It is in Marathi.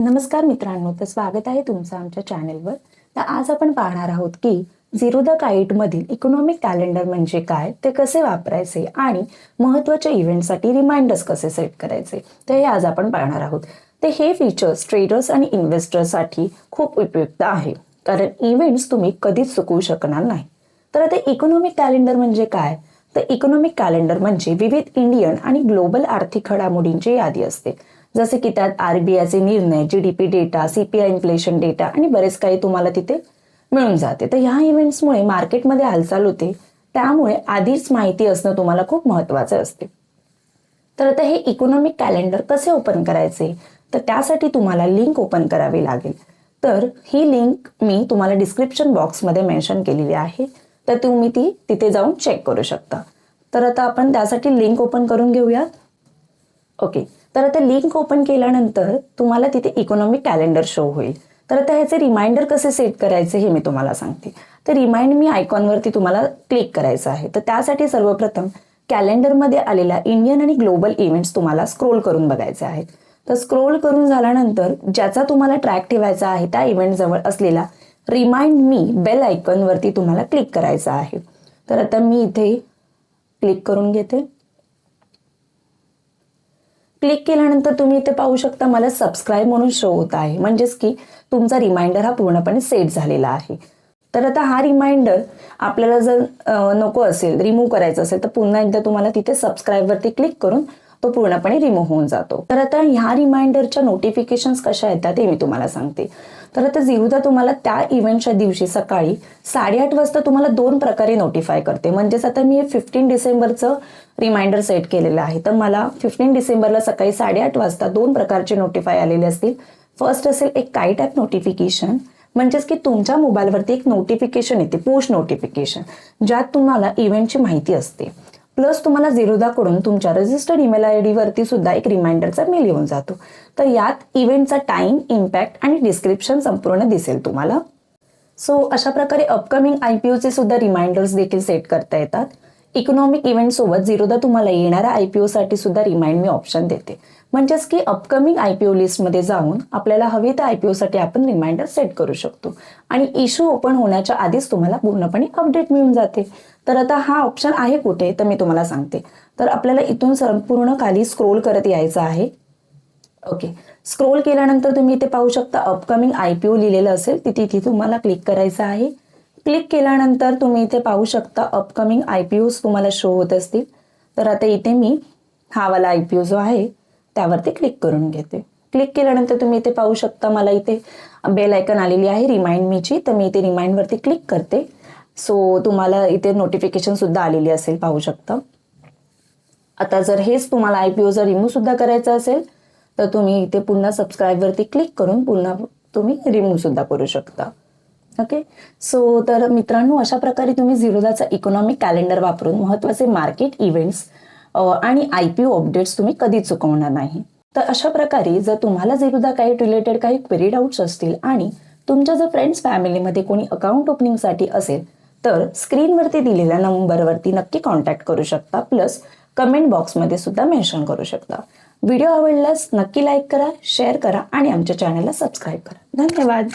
नमस्कार मित्रांनो, तर स्वागत आहे तुमचं आमच्या चॅनेलवर. तर आज आपण पाहणार आहोत की झिरो द काईट मधील इकॉनॉमिक कॅलेंडर म्हणजे काय, ते कसे वापरायचे आणि महत्त्वाच्या इव्हेंटसाठी रिमाइंडर्स कसे सेट करायचे, ते हे आज आपण पाहणार आहोत. तर हे फीचर्स ट्रेडर्स आणि इन्व्हेस्टर्ससाठी खूप उपयुक्त आहे, कारण इव्हेंट्स तुम्ही कधीच चुकवू शकणार नाही. तर आता इकॉनॉमिक कॅलेंडर म्हणजे काय? तर इकॉनॉमिक कॅलेंडर म्हणजे विविध इंडियन आणि ग्लोबल आर्थिक घडामोडींची यादी असते. जसे की त्यात आरबीआयचे निर्णय, GDP data, CPI inflation data आणि बरेच काही तुम्हाला तिथे मिळून जाते. तर ह्या इव्हेंट्समुळे मार्केटमध्ये हालचाल होते, त्यामुळे आधीच माहिती असणं तुम्हाला खूप महत्वाचं असते. तर आता हे इकॉनॉमिक कॅलेंडर कसे ओपन करायचे, तर त्यासाठी तुम्हाला लिंक ओपन करावी लागेल. तर ही लिंक मी तुम्हाला डिस्क्रिप्शन बॉक्समध्ये मेन्शन केलेली आहे, तर तुम्ही ती तिथे जाऊन चेक करू शकता. तर आता आपण त्यासाठी लिंक ओपन करून घेऊया. ओके, तर आता लिंक ओपन केल्यानंतर तुम्हाला तिथे इकॉनॉमिक कॅलेंडर शो होईल. तर आता ह्याचे रिमाइंडर कसे सेट करायचे हे मी तुम्हाला सांगते. तर रिमाइंड मी आयकॉनवरती तुम्हाला क्लिक करायचं आहे. तर त्यासाठी सर्वप्रथम कॅलेंडरमध्ये आलेल्या इंडियन आणि ग्लोबल इव्हेंट्स तुम्हाला स्क्रोल करून बघायचे आहेत. तर स्क्रोल करून झाल्यानंतर ज्याचा तुम्हाला ट्रॅक ठेवायचा आहे त्या इव्हेंट जवळ असलेला रिमाइंड मी बेल आयकॉनवरती तुम्हाला क्लिक करायचं आहे. तर आता मी इथे क्लिक करून घेते. क्लिक केल्यानंतर तुम्ही इथे पाहू शकता मला सबस्क्राईब म्हणून शो होत आहे, म्हणजेच की तुमचा रिमाइंडर हा पूर्णपणे सेट झालेला आहे. तर आता हा रिमाइंडर आपल्याला जर नको असेल, रिमूव्ह करायचा असेल, तर पुन्हा एकदा तुम्हाला तिथे सबस्क्राईब वरती क्लिक करून तो पूर्णपणे रिमूव्ह होऊन जातो. तर आता ह्या रिमाइंडरच्या नोटिफिकेशन्स कशा येतात ते मी तुम्हाला सांगते. तर आता झिरोदा तुम्हाला त्या इव्हेंटच्या दिवशी सकाळी 8:30 वाजता तुम्हाला 2 प्रकारे नोटिफाय करते. म्हणजेच आता मी 15 डिसेंबरचं रिमाइंडर सेट केलेलं आहे, तर मला 15 डिसेंबरला सकाळी 8:30 वाजता 2 प्रकारचे नोटिफाय आलेले असतील. फर्स्ट असेल एक काईट ॲप नोटिफिकेशन, म्हणजेच की तुमच्या मोबाईलवरती एक नोटिफिकेशन येते, पुश नोटिफिकेशन, ज्यात तुम्हाला इव्हेंटची माहिती असते. प्लस तुम्हाला झिरोदाकडून तुमच्या रजिस्टर्ड ईमेल आयडी वरती सुद्धा एक रिमाइंडरचा मेल येऊन जातो. तर यात इव्हेंटचा टाइम, इम्पॅक्ट आणि डिस्क्रिप्शन संपूर्ण दिसेल तुम्हाला. सो अशा प्रकारे अपकमिंग आयपीओचे सुद्धा रिमाइंडर्स देखील सेट करता येतात. इकॉनॉमिक इव्हेंट सोबत झिरोदा तुम्हाला येणाऱ्या आयपीओ साठी सुद्धा रिमाइंड मी ऑप्शन देते, म्हणजेच की अपकमिंग आयपीओ लिस्टमध्ये जाऊन आपल्याला हवी त्या आयपीओ साठी आपण रिमाइंडर सेट करू शकतो आणि इश्यू ओपन होण्याच्या आधीच तुम्हाला पूर्णपणे अपडेट मिळून जाते. तर आता हा ऑप्शन आहे कुठे, तर मी तुम्हाला सांगते. तर आपल्याला इथून संपूर्ण खाली स्क्रोल करत यायचं आहे. ओके, स्क्रोल केल्यानंतर तुम्ही इथे पाहू शकता अपकमिंग आयपीओ लिहिलेलं असेल, तिथे तुम्हाला क्लिक करायचं आहे. क्लिक केल्यानंतर तुम्ही इथे पाहू शकता अपकमिंग आयपीओज तुम्हाला शो होत असतील. तर आता इथे मी हा वाला आयपीओ जो आहे त्यावरती क्लिक करून घेते. क्लिक केल्यानंतर तुम्ही इथे पाहू शकता मला इथे बेल आयकन आलेली आहे रिमाइंड मीची, तर मी इथे रिमाइंड वरती क्लिक करते. सो तुम्हाला इथे नोटिफिकेशन सुद्धा आलेली असेल, पाहू शकता. आता जर हेच तुम्हाला आयपीओ जर रिमूव्ह सुद्धा करायचं असेल, तर तुम्ही इथे पुन्हा सबस्क्राईब वरती क्लिक करून पुन्हा तुम्ही रिमूव्ह सुद्धा करू शकता. ओके, सो तर मित्रांनो, अशा प्रकारे तुम्ही झिरोदाचा इकॉनॉमिक कॅलेंडर वापरून महत्त्वाचे मार्केट इव्हेंट्स आणि आयपीओ अपडेट्स तुम्ही कधी चुकवणार नाही. तर अशा प्रकारे जर तुम्हाला झिरोदा काही रिलेटेड काही क्वेरी डाऊट्स असतील आणि तुमच्या जर फ्रेंड्स फॅमिलीमध्ये कोणी अकाउंट ओपनिंगसाठी असेल, तर स्क्रीनवरती दिलेल्या नंबरवरती नक्की कॉन्टॅक्ट करू शकता. प्लस कमेंट बॉक्समध्ये सुद्धा मेन्शन करू शकता. व्हिडिओ आवडल्यास नक्की लाईक करा, शेअर करा आणि आमच्या चॅनलला सबस्क्राईब करा. धन्यवाद.